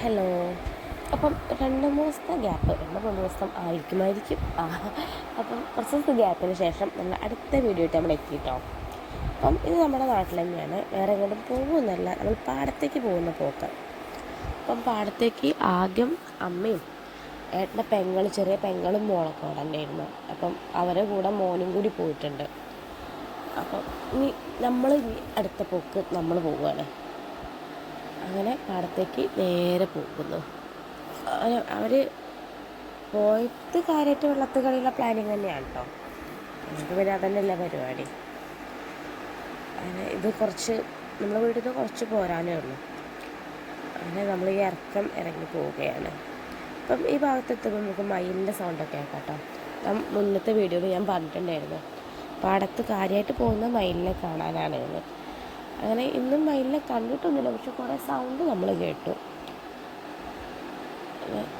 Hello. അപ്പം 2-3 ദിവസത്തെ gap, 2-3 ദിവസം ആയിരിക്കും. അപ്പം കുറച്ച് ദിവസത്തെ ഗ്യാപ്പിന് ശേഷം നമ്മൾ അടുത്ത വീഡിയോ ആയിട്ട് നമ്മൾ എത്തിയിട്ടോ. അപ്പം ഇത് നമ്മുടെ നാട്ടിൽ തന്നെയാണ്, വേറെ എങ്ങോട്ടും പോകുന്നല്ല, നമ്മൾ പാടത്തേക്ക് പോകുന്ന പോക്ക്. അപ്പം പാടത്തേക്ക് ആദ്യം അമ്മയും ഏട്ടൻ്റെ ചെറിയ പെങ്ങളും മോളൊക്കെ അവിടെ ഉണ്ടായിരുന്നു. അപ്പം അവരെ കൂടെ മോനും കൂടി പോയിട്ടുണ്ട്. അപ്പം ഇനി അടുത്ത പോക്ക് നമ്മൾ പോവുകയാണ്. അങ്ങനെ പാടത്തേക്ക് നേരെ പോകുന്നു. അവർ പോയിട്ട് കാര്യമായിട്ട് വെള്ളത്തിൽ കളിയുള്ള പ്ലാനിങ് തന്നെയാണ് കേട്ടോ. നമുക്ക് പിന്നെ അതന്നെയല്ല പരിപാടി. അങ്ങനെ ഇത് കുറച്ച് നമ്മളെ വീട്ടിൽ നിന്ന് കുറച്ച് പോരാനേ ഉള്ളൂ. അങ്ങനെ നമ്മൾ ഈ ഇറങ്ങി പോവുകയാണ്. അപ്പം ഈ ഭാഗത്തെത്തുമ്പോൾ നമുക്ക് മയിലിൻ്റെ സൗണ്ടൊക്കെ ആക്കാം കേട്ടോ. മുന്നത്തെ വീഡിയോയിൽ ഞാൻ പറഞ്ഞിട്ടുണ്ടായിരുന്നു, പാടത്ത് കാര്യമായിട്ട് പോകുന്ന മയിലിനെ കാണാനാണ് എന്ന്. അങ്ങനെ ഇന്നും മയിലിനെ കണ്ടിട്ടൊന്നുമില്ല, പക്ഷെ കുറേ സൗണ്ട് നമ്മൾ കേട്ടു.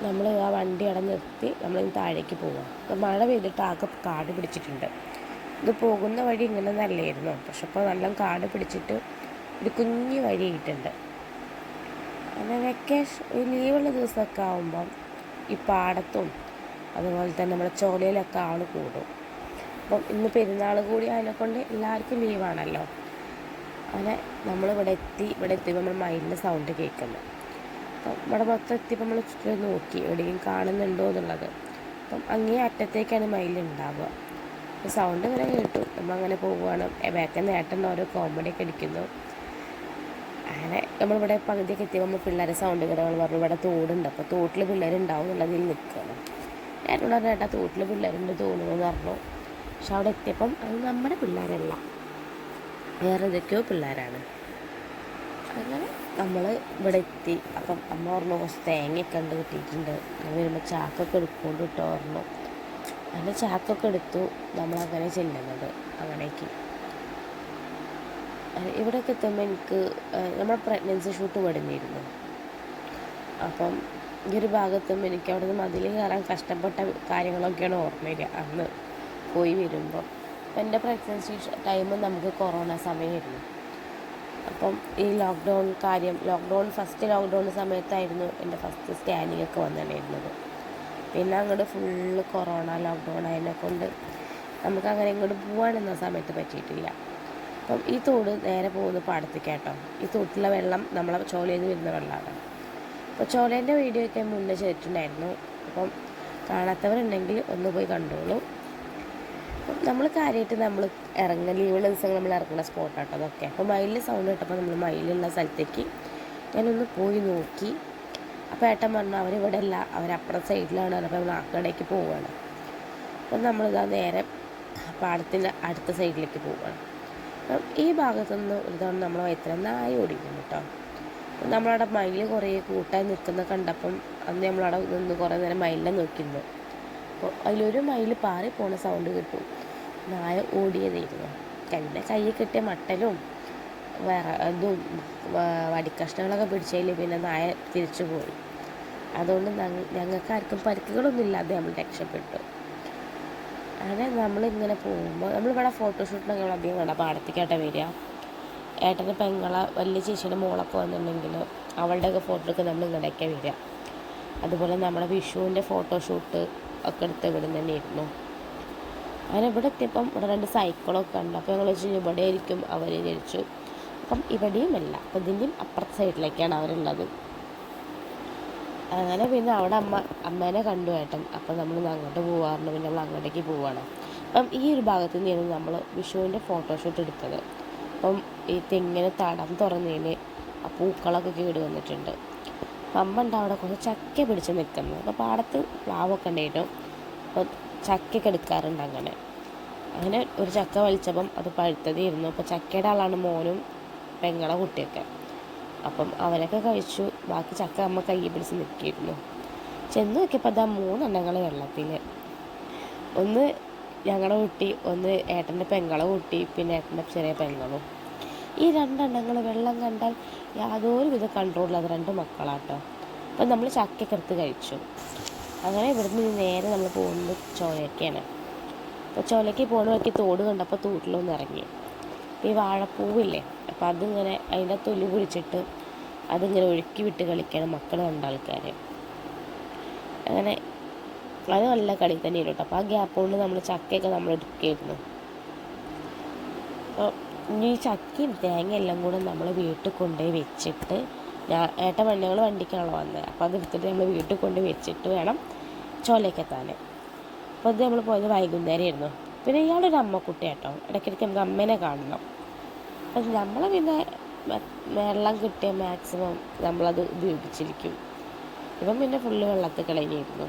നമ്മൾ ആ വണ്ടി അവിടെ നിർത്തി നമ്മളിന്ന് താഴേക്ക് പോവാം. അപ്പം മഴ പെയ്തിട്ട് ആകെ കാട് പിടിച്ചിട്ടുണ്ട്. ഇത് പോകുന്ന വഴി ഇങ്ങനെ നല്ലായിരുന്നു, പക്ഷെ ഇപ്പോൾ നല്ല കാട് പിടിച്ചിട്ട് ഒരു കുഞ്ഞു വഴിയായിട്ടുണ്ട്. അങ്ങനെ ഈ ലീവുള്ള ദിവസമൊക്കെ ആകുമ്പം ഈ പാടത്തും അതുപോലെ തന്നെ നമ്മുടെ ചോലയിലൊക്കെ ആൾ കൂടും. അപ്പം ഇന്ന് പെരുന്നാൾ കൂടി അതിനെക്കൊണ്ട് എല്ലാവർക്കും ലീവാണല്ലോ. അങ്ങനെ നമ്മളിവിടെ എത്തിയപ്പോൾ നമ്മൾ മയിലിൻ്റെ സൗണ്ട് കേൾക്കുന്നു. അപ്പം ഇവിടെ മൊത്തം എത്തിയപ്പോൾ നമ്മൾ ചുറ്റും നോക്കി എവിടെയും കാണുന്നുണ്ടോ എന്നുള്ളത്. അപ്പം അങ്ങേ അറ്റത്തേക്കാണ് മയിലുണ്ടാവുക. അപ്പോൾ സൗണ്ട് ഇങ്ങനെ കേട്ടു. നമ്മളങ്ങനെ പോവുകയാണ്. ബാക്കിൽ നിന്ന് ഏട്ടൻ ഓരോ കോമഡിയൊക്കെ അടിക്കുന്നു. അങ്ങനെ നമ്മളിവിടെ പകുതിയൊക്കെ എത്തിയപ്പോൾ നമ്മൾ പിള്ളേരെ സൗണ്ട് കേട്ടങ്ങൾ പറഞ്ഞു ഇവിടെ തോടുണ്ട്, അപ്പോൾ തോട്ടിൽ പിള്ളേരുണ്ടാവും എന്നുള്ളതിൽ നിൽക്കുകയാണ്. ഏട്ടനോട് പറഞ്ഞു ഏട്ടാ തോട്ടിൽ പിള്ളേരുണ്ട് തോന്നുന്നു പറഞ്ഞു. പക്ഷെ അവിടെ എത്തിയപ്പം അത് നമ്മുടെ പിള്ളേരല്ല, വേറെ ഏതൊക്കെയോ പിള്ളേരാണ്. അങ്ങനെ നമ്മൾ ഇവിടെ എത്തി. അപ്പം അമ്മ പറഞ്ഞു കുറച്ച് തേങ്ങയൊക്കെ ഉണ്ട് കിട്ടിയിട്ടുണ്ട്, ഞാൻ വരുമ്പോൾ ചാക്കൊക്കെ എടുക്കൊണ്ട് ഇട്ടോ പറഞ്ഞു. അങ്ങനെ ചാക്കൊക്കെ എടുത്തു. നമ്മളങ്ങനെ ചെല്ലുന്നത് അങ്ങനേക്ക്. ഇവിടെയൊക്കെ എത്തുമ്പോൾ എനിക്ക് നമ്മുടെ പ്രഗ്നൻസി ഷൂട്ട് പഠിഞ്ഞിരുന്നു. അപ്പം ഈ ഒരു ഭാഗത്തും എനിക്ക് അവിടെ നിന്ന് മതിൽ കയറാൻ കഷ്ടപ്പെട്ട കാര്യങ്ങളൊക്കെയാണ് ഓർമ്മ വരിക അന്ന് പോയി വരുമ്പോൾ. അപ്പം എൻ്റെ പ്രഗ്നൻസി ടൈം നമുക്ക് കൊറോണ സമയമായിരുന്നു. അപ്പം ഈ ഫസ്റ്റ് ലോക്ക്ഡൗൺ സമയത്തായിരുന്നു എൻ്റെ ഫസ്റ്റ് സ്കാനിങ് ഒക്കെ വന്നിട്ടുണ്ടായിരുന്നത്. പിന്നെ അങ്ങോട്ട് ഫുള്ള് കൊറോണ ലോക്ക്ഡൗൺ അതിനെക്കൊണ്ട് നമുക്കങ്ങനെ ഇങ്ങോട്ട് പോകാനൊന്നും സമയത്ത് പറ്റിയിട്ടില്ല. അപ്പം ഈ തോട് നേരെ പോകുന്ന പാടത്തേക്കാട്ടോ. ഈ തോട്ടിലെ വെള്ളം നമ്മളെ ചോലയിൽ നിന്ന് വരുന്ന വെള്ളമാണ്. അപ്പോൾ ചോലേൻ്റെ വീഡിയോ ഒക്കെ മുന്നേ ചെയ്തിട്ടുണ്ടായിരുന്നു. അപ്പം കാണാത്തവരുണ്ടെങ്കിൽ ഒന്ന് പോയി കണ്ടോളൂ. നമ്മൾ കാര്യമായിട്ട് ലീവുള്ള ദിവസങ്ങൾ നമ്മൾ ഇറങ്ങുന്ന സ്പോട്ടാട്ടോ അതൊക്കെ. അപ്പോൾ മയിലിൻ്റെ സൗണ്ട് കേട്ടപ്പോൾ നമ്മൾ മയിലുള്ള സ്ഥലത്തേക്ക് ഞാനൊന്ന് പോയി നോക്കി. അപ്പോൾ ഏട്ടൻ പറഞ്ഞു അവരിവിടെ അല്ല, അവരപ്പുറം സൈഡിലാണ്. അപ്പോൾ നമ്മൾ അങ്ങടേക്ക് പോവുകയാണ്. അപ്പം നമ്മളിതാ നേരെ പാടത്തിൻ്റെ അടുത്ത സൈഡിലേക്ക് പോവുകയാണ്. അപ്പം ഈ ഭാഗത്തുനിന്ന് ഒരു തവണ നമ്മൾ വൈത്തല നായ ഓടിക്കുന്നു കേട്ടോ. നമ്മളവിടെ മയിൽ കുറേ കൂട്ടാൻ നിൽക്കുന്ന കണ്ടപ്പം അന്ന് നമ്മളവിടെ നിന്ന് കുറേ നേരം മയിലിനെ നോക്കിയിരുന്നു. അപ്പോൾ അതിലൊരു മയിൽ പാറി പോണ സൗണ്ട് കിട്ടും. നായ ഓടിയതായിരുന്നു. എൻ്റെ കയ്യിൽ കിട്ടിയ മട്ടലും വടിക്കഷ്ണങ്ങളൊക്കെ പിടിച്ചതിൽ പിന്നെ നായ തിരിച്ചു പോയി. അതുകൊണ്ട് ഞങ്ങൾക്ക് ആർക്കും പരിക്കുകളൊന്നും ഇല്ലാതെ നമ്മൾ രക്ഷപ്പെട്ടു. അങ്ങനെ നമ്മളിങ്ങനെ പോകുമ്പോൾ നമ്മളിവിടെ ഫോട്ടോഷൂട്ടിനൊക്കെ അധികം വേണ്ട പാടത്തേക്കാട്ടെ വരിക. ഏട്ടൻ്റെ പെങ്ങളെ വലിയ ചേച്ചിയുടെ മോളൊക്കെ വന്നിട്ടുണ്ടെങ്കിൽ അവളുടെയൊക്കെ ഫോട്ടോയൊക്കെ നമ്മൾ ഇങ്ങനെയൊക്കെ വരിക. അതുപോലെ നമ്മുടെ വിഷുവിൻ്റെ ഫോട്ടോഷൂട്ട് ഒക്കെ എടുത്ത് ഇവിടെ തന്നെ ഇരുന്നു. അങ്ങനെ ഇവിടെ എത്തിയപ്പം ഇവിടെ 2 സൈക്കിളൊക്കെ ഉണ്ട്. അപ്പോൾ ഞങ്ങൾ വെച്ച് ഇവിടെ ആയിരിക്കും അവർ വിചാരിച്ചു. അപ്പം ഇവിടെയുമല്ല, അപ്പം ഇതിൻ്റെയും അപ്പുറത്തെ സൈഡിലേക്കാണ് അവരുള്ളത്. അങ്ങനെ പിന്നെ അവിടെ അമ്മേനെ കണ്ടു ഏട്ടൻ. അപ്പം നമ്മൾ അങ്ങോട്ട് പോകാറുണ്ട്. പിന്നെ നമ്മൾ അങ്ങോട്ടേക്ക് പോവുകയാണ്. അപ്പം ഈ ഒരു ഭാഗത്ത് നിന്നായിരുന്നു നമ്മൾ വിഷുവിൻ്റെ ഫോട്ടോഷൂട്ട് എടുത്തത്. അപ്പം ഈ തെങ്ങിന് തടം തുറന്നതിന് ആ പൂക്കളൊക്കെ കേട് വന്നിട്ടുണ്ട്. അപ്പം അമ്മ ഉണ്ട് അവിടെ കുറച്ച് ചക്ക പിടിച്ച് നിൽക്കുന്നത്. അപ്പോൾ പാടത്ത് പ്ലാവൊക്കെ ഉണ്ടായിട്ടും അപ്പോൾ ചക്കയൊക്കെ എടുക്കാറുണ്ട്. അങ്ങനെ ഒരു ചക്ക വലിച്ചപ്പം അത് പഴുത്തതായിരുന്നു. അപ്പോൾ ചക്കയുടെ ആളാണ് മോനും പെങ്ങളെ കുട്ടിയൊക്കെ. അപ്പം അവരൊക്കെ കഴിച്ചു. ബാക്കി ചക്ക അമ്മ കൈ പിടിച്ച് നിൽക്കിയിരുന്നു. ചെന്ന് നോക്കിയപ്പോൾ അതാ 3 എണ്ണങ്ങൾ വെള്ളത്തിൽ. ഒന്ന് ഞങ്ങളുടെ കുട്ടി, ഒന്ന് ഏട്ടൻ്റെ പെങ്ങളെ കുട്ടി, പിന്നെ ഏട്ടൻ്റെ ചെറിയ പെങ്ങളും. ഈ 2 എണ്ണങ്ങൾ വെള്ളം കണ്ടാൽ യാതൊരു വിധ കൺട്രോളില്ലാതെ 2 മക്കളാട്ടോ. അപ്പം നമ്മൾ ചക്കയൊക്കെ എടുത്ത് കഴിച്ചു. അങ്ങനെ ഇവിടുന്ന് നേരെ നമ്മൾ പോകുന്നത് ചോലയ്ക്കാണ്. അപ്പോൾ ചോലയ്ക്ക് പോകുന്ന വഴിക്ക് തോട് കണ്ടപ്പോൾ തോട്ടിലൊന്ന് ഇറങ്ങി. അപ്പോൾ ഈ വാഴപ്പൂവില്ലേ, അപ്പോൾ അതിങ്ങനെ അതിൻ്റെ തൊലി പിടിച്ചിട്ട് അതിങ്ങനെ ഒഴുക്കി വിട്ട് കളിക്കണം മക്കൾ രണ്ടാൾക്കാർ. അങ്ങനെ അത് നല്ല കളി തന്നെയായിരുന്നു കേട്ടോ. അപ്പോൾ ആ ഗ്യാപ്പ് കൊണ്ട് നമ്മൾ ചക്കയൊക്കെ നമ്മൾ എടുക്കുകയായിരുന്നു. അപ്പോൾ ഈ ചക്കയും തേങ്ങ എല്ലാം കൂടെ നമ്മൾ വീട്ടിൽ കൊണ്ടുപോയി വെച്ചിട്ട്, ഏട്ടൻ ഞങ്ങൾ വണ്ടിക്കാണല്ലോ വന്നത്, അപ്പോൾ അത് എടുത്തിട്ട് നമ്മൾ വീട്ടിൽ കൊണ്ട് വെച്ചിട്ട് വേണം ചോലയ്ക്ക് എത്താൻ. അപ്പോൾ അത് നമ്മൾ പോയത് വൈകുന്നേരമായിരുന്നു. പിന്നെ ഇയാളൊരു അമ്മക്കുട്ടി കേട്ടോ, ഇടയ്ക്കിടയ്ക്ക് നമുക്ക് അമ്മേനെ കാണണം. അപ്പം നമ്മൾ പിന്നെ വെള്ളം കിട്ടിയ മാക്സിമം നമ്മളത് ഉപയോഗിച്ചിരിക്കും. ഇപ്പം പിന്നെ ഫുള്ള് വെള്ളത്തിൽ കളഞ്ഞിരുന്നു.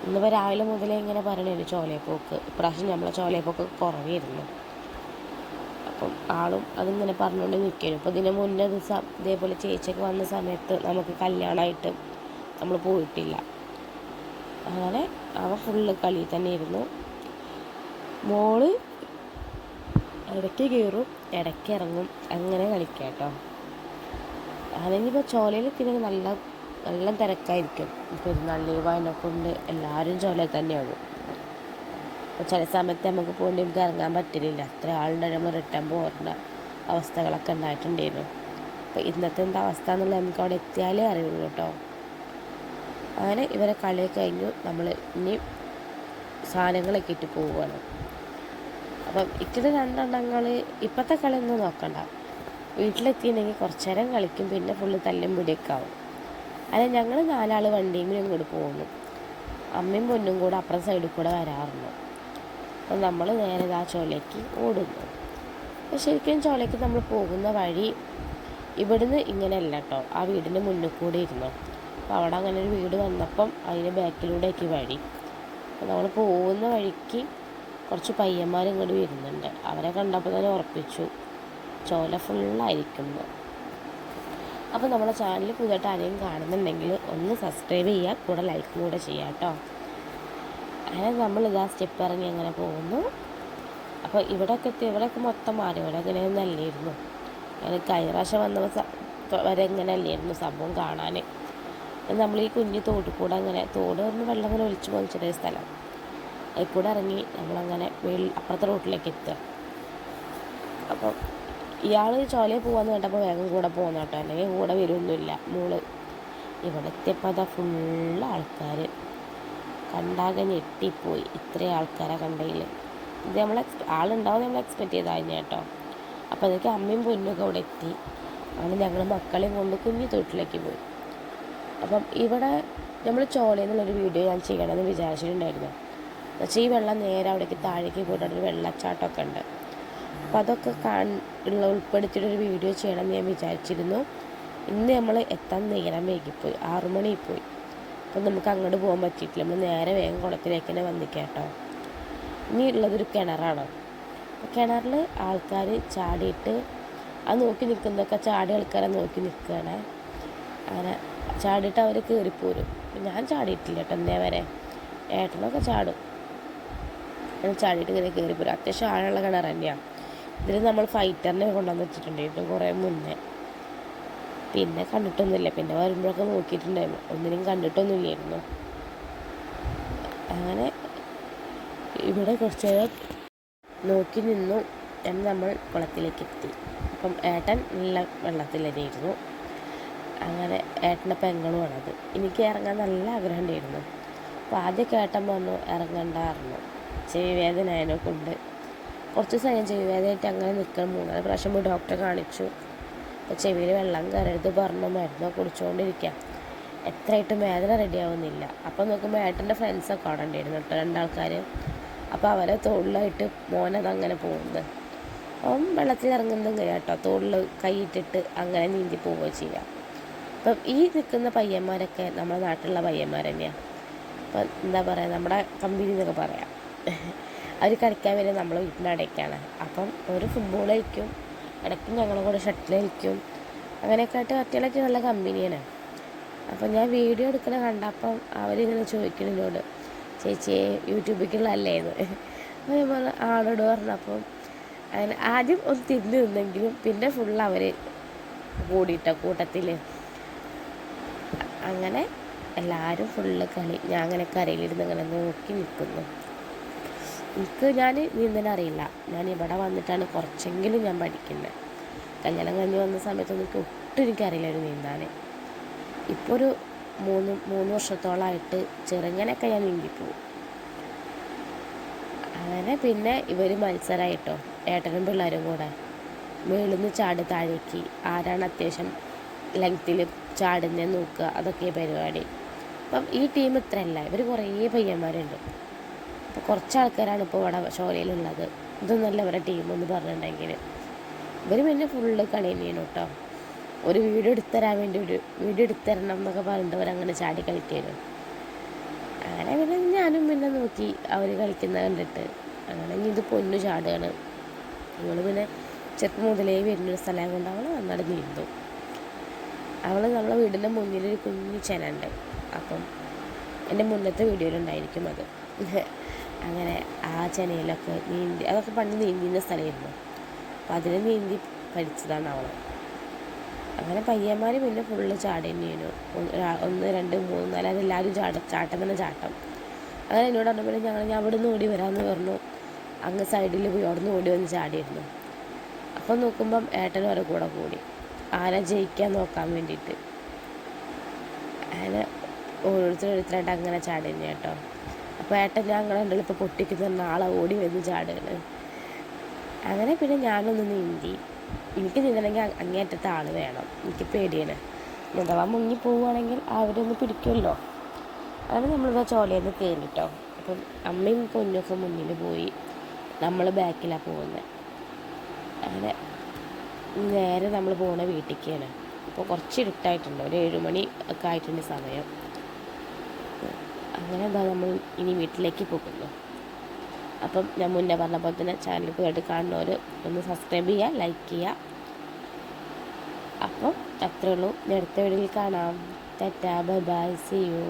ഇന്നിപ്പോൾ രാവിലെ മുതലേ ഇങ്ങനെ പറയണേന് ചോലയപ്പോക്ക്, ഇപ്രാവശ്യം നമ്മളെ ചോലയപ്പോക്ക് കുറവായിരുന്നു. അപ്പം ആളും അതിങ്ങനെ പറഞ്ഞുകൊണ്ട് നിൽക്കുന്നു. അപ്പോൾ ഇതിന് മുന്നേ ദിവസം ഇതേപോലെ ചേച്ചിയൊക്കെ വന്ന സമയത്ത് നമുക്ക് കല്യാണമായിട്ട് നമ്മൾ പോയിട്ടില്ല. അങ്ങനെ അവ ഫുള്ള് കളി തന്നെ ഇരുന്നു. മോള് ഇടയ്ക്ക് കയറും ഇടയ്ക്ക് ഇറങ്ങും, അങ്ങനെ കളിക്കാം കേട്ടോ. അതിനിപ്പോൾ ചോലയിലെത്തിനെങ്കിൽ നല്ല തിരക്കായിരിക്കും. പെരുന്നാൾ ലീവായതിനെ കൊണ്ട് എല്ലാവരും ചോലയിൽ തന്നെയാകും. അപ്പോൾ ചില സമയത്ത് നമുക്ക് പോകേണ്ടി നമുക്ക് ഇറങ്ങാൻ പറ്റില്ല, അത്ര ആളുടെ നമ്മൾ റിട്ടേൺ പോകേണ്ട അവസ്ഥകളൊക്കെ ഉണ്ടായിട്ടുണ്ടായിരുന്നു. അപ്പോൾ ഇന്നത്തെ എന്താ അവസ്ഥ എന്നുള്ളത് നമുക്ക് അവിടെ എത്തിയാലേ അറിയുള്ളൂ കേട്ടോ. അങ്ങനെ ഇവരെ കളിയൊക്കെ കഴിഞ്ഞു. നമ്മൾ ഇനി സാധനങ്ങളൊക്കെ ഇട്ട് പോവുകയാണ്. അപ്പം ഇത്തിരി രണ്ടെണ്ണങ്ങൾ ഇപ്പോഴത്തെ കളിയൊന്നും നോക്കണ്ട, വീട്ടിലെത്തിയിട്ടുണ്ടെങ്കിൽ കുറച്ച് നേരം കളിക്കും, പിന്നെ ഫുള്ള് തല്ലും പിടിയൊക്കെ ആവും. അല്ല, ഞങ്ങൾ 4 ആൾ വണ്ടിയും ഇങ്ങോട്ട് പോകുന്നു, അമ്മയും പൊന്നും കൂടെ അപ്പുറം സൈഡിൽ കൂടെ വരാറുണ്ട്. അപ്പം നമ്മൾ നേരെ ആ ചോലയ്ക്ക് ഓടുന്നു. അപ്പോൾ ശരിക്കും ചോലയ്ക്ക് നമ്മൾ പോകുന്ന വഴി ഇവിടുന്ന് ഇങ്ങനെയല്ല കേട്ടോ, ആ വീടിൻ്റെ മുന്നിൽ കൂടെ ഇരുന്നു. അപ്പോൾ അവിടെ അങ്ങനെ ഒരു വീട് വന്നപ്പം അതിൻ്റെ ബാക്കിലൂടെയൊക്കെ വഴി. അപ്പോൾ നമ്മൾ പോകുന്ന വഴിക്ക് കുറച്ച് പയ്യന്മാർ ഇങ്ങോട്ട് വരുന്നുണ്ട്. അവരെ കണ്ടപ്പോൾ തന്നെ ഉറപ്പിച്ചു ചോല ഫുള്ളായിരിക്കുന്നു. അപ്പോൾ നമ്മളെ ചാനൽ പുതിയതായിട്ട് ആരെയും കാണുന്നുണ്ടെങ്കിൽ ഒന്ന് സബ്സ്ക്രൈബ് ചെയ്യുക, കൂടെ ലൈക്കും കൂടെ ചെയ്യാം കേട്ടോ. അങ്ങനെ നമ്മളിതാ സ്റ്റെപ്പ് ഇറങ്ങി അങ്ങനെ പോകുന്നു. അപ്പോൾ ഇവിടെയൊക്കെ മൊത്തം മാറി, ഇവിടെ ഇങ്ങനെയൊന്നും അല്ലായിരുന്നു. അങ്ങനെ കഴിഞ്ഞ പ്രാവശ്യം വന്നപ്പോൾ വരെ ഇങ്ങനെ അല്ലായിരുന്നു സംഭവം കാണാൻ. നമ്മൾ ഈ കുഞ്ഞു തോട്ടിൽ കൂടെ അങ്ങനെ, തോട് ഒന്ന് വെള്ളം ഇങ്ങനെ ഒലിച്ച് പോകുന്ന ചെറിയ സ്ഥലം, അതിൽ കൂടെ ഇറങ്ങി നമ്മളങ്ങനെ അപ്പുറത്തെ റോട്ടിലേക്ക് എത്തുക. അപ്പം ഇയാൾ ചോലയിൽ പോകാമെന്ന് കേട്ടപ്പോൾ വേഗം കൂടെ പോകുന്ന കേട്ടോ, അല്ലെങ്കിൽ കൂടെ വരുമൊന്നുമില്ല മോള്. ഇവിടെ എത്തിയപ്പോൾ അതാ ഫുള്ള് ആൾക്കാർ, കണ്ടാകെ ഞെട്ടിപ്പോയി. ഇത്രയും ആൾക്കാരെ കണ്ടതിൽ ഇത് ആളുണ്ടാവും നമ്മൾ എക്സ്പെക്റ്റ് ചെയ്തായിരുന്നു കേട്ടോ. അപ്പോൾ അതൊക്കെ അമ്മയും പൊന്നൊക്കെ അവിടെ എത്തി. അങ്ങനെ ഞങ്ങൾ മക്കളെയും കൊണ്ട് കുഞ്ഞു തൊട്ടിലേക്ക് പോയി. അപ്പം ഇവിടെ നമ്മൾ ചോലയിൽ നിന്നുള്ളൊരു വീഡിയോ ഞാൻ ചെയ്യണമെന്ന് വിചാരിച്ചിട്ടുണ്ടായിരുന്നു. എന്നുവെച്ചാൽ ഈ വെള്ളം നേരെ അവിടേക്ക് താഴേക്ക് പോയിട്ട് ഒരു വെള്ളച്ചാട്ടമൊക്കെ ഉണ്ട്. അപ്പോൾ അതൊക്കെ ഉൾപ്പെടുത്തിയിട്ടൊരു വീഡിയോ ചെയ്യണമെന്ന് ഞാൻ വിചാരിച്ചിരുന്നു. ഇന്ന് നമ്മൾ എത്താൻ നേരം വൈകിപ്പോയി, 6 മണിയായിപ്പോയി. അപ്പം നമുക്ക് അങ്ങോട്ട് പോകാൻ പറ്റിയിട്ടില്ല. നമ്മൾ നേരെ വേഗം കുളത്തിലേക്ക് തന്നെ വന്നിക്കാം കേട്ടോ. ഇനി ഉള്ളതൊരു കിണറാണ്. കിണറിൽ ആൾക്കാർ ചാടിയിട്ട് അത് നോക്കി നിൽക്കുന്നതൊക്കെ ചാടിയ ആൾക്കാരെ നോക്കി നിൽക്കുകയാണ്. അങ്ങനെ ചാടിയിട്ട് അവർ കയറിപ്പോരും. ഞാൻ ചാടിയിട്ടില്ല കേട്ടോ ഇന്നേ വരെ, ഏട്ടനൊക്കെ ചാടും. ഞാൻ ചാടിയിട്ട് ഇങ്ങനെ കയറിപ്പോരും. അത്യാവശ്യം ആഴമുള്ള കിണർ തന്നെയാണ്. ഇതിൽ നമ്മൾ ഫൈറ്ററിനെ കൊണ്ടുവന്ന് വെച്ചിട്ടുണ്ടായിരുന്നു കുറേ മുന്നേ. പിന്നെ കണ്ടിട്ടൊന്നുമില്ല, പിന്നെ വരുമ്പോഴൊക്കെ നോക്കിയിട്ടുണ്ടായിരുന്നു, ഒന്നിനും കണ്ടിട്ടൊന്നുമില്ലായിരുന്നു. അങ്ങനെ ഇവിടെ കുറച്ച് നേരം നോക്കി നിന്നു. നമ്മൾ കുളത്തിലേക്ക് എത്തി. അപ്പം ഏട്ടൻ നല്ല വെള്ളത്തിലായിരുന്നു. അങ്ങനെ ഏട്ടൻ്റെ പെങ്ങളുമാണത്. എനിക്ക് ഇറങ്ങാൻ നല്ല ആഗ്രഹം ഉണ്ടായിരുന്നു. അപ്പോൾ ആദ്യമൊക്കെ ഏട്ടൻ പറഞ്ഞു ഇറങ്ങണ്ടായിരുന്നു, ചെവി വേദന അതിനെ കൊണ്ട്. കുറച്ച് സമയം ചെവി വേദനയായിട്ട് അങ്ങനെ നിൽക്കണം. 3-4 പ്രാവശ്യം പോയി ഡോക്ടറെ കാണിച്ചു. അപ്പോൾ ചെവിയിൽ വെള്ളം കയറരുത് പറഞ്ഞു, മരുന്ന് കുടിച്ചുകൊണ്ടിരിക്കുക. എത്രയായിട്ടും വേദന റെഡിയാവുന്നില്ല. അപ്പോൾ നോക്കുമ്പോൾ ഏട്ടൻ്റെ ഫ്രണ്ട്സൊക്കെ അവിടെ ഉണ്ടായിരുന്നു കേട്ടോ, 2 ആൾക്കാർ. അപ്പോൾ അവരെ തോളിലായിട്ട് മോനതങ്ങനെ പോകുന്നത്. അപ്പം വെള്ളത്തിൽ ഇറങ്ങുന്നത് ഇങ്ങനെ കേട്ടോ, തോളിൽ കൈയിട്ടിട്ട് അങ്ങനെ നീന്തി പോവുക ചെയ്യുക. അപ്പം ഈ നിൽക്കുന്ന പയ്യന്മാരൊക്കെ നമ്മുടെ നാട്ടിലുള്ള പയ്യന്മാർ തന്നെയാണ്. അപ്പം എന്താ പറയുക, നമ്മുടെ കമ്പനി എന്നൊക്കെ പറയാം. അവർ കളിക്കാൻ വരെ നമ്മളെ വീട്ടിൻ്റെ അടയ്ക്കാണ്. അപ്പം ഒരു ഫുട്ബോൾ കളിക്കും, ഇടയ്ക്കും ഞങ്ങളും കൂടെ ഷട്ടിൽ കളിക്കും. അങ്ങനെയൊക്കെ ആയിട്ട് ഒറ്റയിലൊക്കെ നല്ല കമ്പനിയാണ്. അപ്പം ഞാൻ വീഡിയോ എടുക്കണ കണ്ടപ്പം അവരിങ്ങനെ ചോദിക്കണതിനോട്, ചേച്ചിയെ യൂട്യൂബിലേക്കുള്ളതല്ലേ എന്ന്. അപ്പോൾ ഞാൻ പറഞ്ഞു ആളോട് പറഞ്ഞപ്പം അങ്ങനെ ആദ്യം ഒന്ന് തിരിഞ്ഞു നിന്നെങ്കിലും പിന്നെ ഫുള്ള് അവർ കൂടിയിട്ട കൂട്ടത്തിൽ. അങ്ങനെ എല്ലാവരും ഫുള്ള് കളി. ഞാൻ അങ്ങനെ കരയിലിരുന്ന് ഇങ്ങനെ നോക്കി നിൽക്കുന്നു. ഞാൻ നീന്താൻ അറിയില്ല. ഞാൻ ഇവിടെ വന്നിട്ടാണ് കുറച്ചെങ്കിലും ഞാൻ പഠിക്കുന്നത്. കല്യാണം കഴിഞ്ഞ് വന്ന സമയത്തൊന്നും എനിക്ക് ഒട്ടും എനിക്കറിയില്ലായിരുന്നു നീന്താൻ. ഇപ്പോൾ ഒരു മൂന്ന് വർഷത്തോളമായിട്ട് ചെറുങ്ങനെയൊക്കെ ഞാൻ നീന്തിപ്പോവും. അങ്ങനെ പിന്നെ ഇവർ മത്സരമായിട്ടോ, ഏട്ടനും പിള്ളേരും കൂടെ മേളിൽ നിന്ന് ചാടി താഴേക്ക് ആരാണ് അത്യാവശ്യം ലെങ്ത്തിൽ ചാടുന്നതെന്ന് നോക്കുക, അതൊക്കെ പരിപാടി. അപ്പം ഈ ടീം ഇത്രയല്ല, ഇവർ കുറേ പയ്യന്മാരുണ്ട്. അപ്പോൾ കുറച്ച് ആൾക്കാരാണ് ഇപ്പോൾ ഇവിടെ ഷോലയിലുള്ളത്. ഇതൊന്നല്ല ഇവരുടെ ടീമെന്ന് പറഞ്ഞിട്ടുണ്ടെങ്കിൽ ഇവർ പിന്നെ ഫുള്ള് കളി തന്നെയാണ് കേട്ടോ. ഒരു വീഡിയോ എടുത്തരാൻ വേണ്ടി വീഡിയോ എടുത്തരണം എന്നൊക്കെ പറഞ്ഞിട്ട് അവരങ്ങനെ ചാടി കളിക്കായിരുന്നു. അങ്ങനെ പിന്നെ ഞാനും പിന്നെ നോക്കി അവർ കളിക്കുന്നത് കണ്ടിട്ട്. അങ്ങനെ ഇത് പൊന്നു ചാടുകയാണ്. അവൾ പിന്നെ ചെറുപ്പം മുതലേ വരുന്നൊരു സ്ഥലം കൊണ്ട് അവൾ നന്നായിട്ട് നീന്തും. അവൾ നമ്മളെ വീടിൻ്റെ മുന്നിലൊരു കുഞ്ഞു ചെനുണ്ട്. അപ്പം എൻ്റെ മുന്നത്തെ വീഡിയോയിലുണ്ടായിരിക്കും അത്. അങ്ങനെ ആ ചെനയിലൊക്കെ നീന്തി, അതൊക്കെ പണ്ട് നീന്തിൻ്റെ സ്ഥലമായിരുന്നു. അപ്പം അതിൽ നീന്തി പഠിച്ചതാണ് അവൾ. അങ്ങനെ പയ്യന്മാർ പിന്നെ ഫുള്ള് ചാടി തന്നെയായിരുന്നു. 1 2 3 4 അതെല്ലാവരും ചാട്ടം തന്നെ ചാട്ടം. അങ്ങനെ എന്നോട് പറഞ്ഞപ്പോൾ ഞാൻ അവിടെ നിന്ന് ഓടി വരാമെന്ന് പറഞ്ഞു. അങ്ങ് സൈഡിൽ പോയി അവിടെ നിന്ന് ഓടി വന്ന് ചാടിയിരുന്നു. അപ്പം നോക്കുമ്പം ഏട്ടനും അവരെ കൂടെ കൂടി ആരാ ജയിക്കാൻ നോക്കാൻ വേണ്ടിയിട്ട്. അങ്ങനെ ഓരോരുത്തരായിട്ട് അങ്ങനെ ചാടി തന്നെ കേട്ടോ. അപ്പോൾ ഏട്ടൻ ഞാൻ അങ്ങനെ ഉണ്ടല്ലോ ഇപ്പോൾ പൊട്ടിക്കുന്ന ആളെ ഓടി വന്ന് ചാടുകയാണ്. അങ്ങനെ പിന്നെ ഞാനൊന്ന് നീന്തി. എനിക്ക് നീന്തണമെങ്കിൽ അങ്ങേയറ്റത്തെ ആൾ വേണം, എനിക്ക് പേടിയാണ്. അഥവാ മുങ്ങി പോവുകയാണെങ്കിൽ അവരൊന്ന് പിടിക്കുമല്ലോ. അങ്ങനെ നമ്മളിപ്പോൾ ചോലയിൽ നിന്ന് കയറിട്ടോ. അപ്പം അമ്മയും പൊന്നൊക്കെ മുന്നിൽ പോയി, നമ്മൾ ബാക്കിലാണ് പോകുന്നത്. അങ്ങനെ നേരെ നമ്മൾ പോകുന്ന വീട്ടിലേക്കാണ്. അപ്പോൾ കുറച്ച് ഇരുട്ടായിട്ടുണ്ട്, ഒരു 7 മണി ഒക്കെ ആയിട്ടുണ്ട് സമയം. അങ്ങനെ എന്താ നമ്മൾ ഇനി വീട്ടിലേക്ക് പോകുന്നു. അപ്പം ഞാൻ മുന്നേ പറഞ്ഞ പോലെ തന്നെ ചാനൽ പോയിട്ട് കാണുന്നവർ ഒന്ന് സബ്സ്ക്രൈബ് ചെയ്യുക, ലൈക്ക് ചെയ്യുക. അപ്പം അത്രേ ഉള്ളൂ. അടുത്ത വീഡിയോയിൽ കാണാം. Tata, bye bye, see U.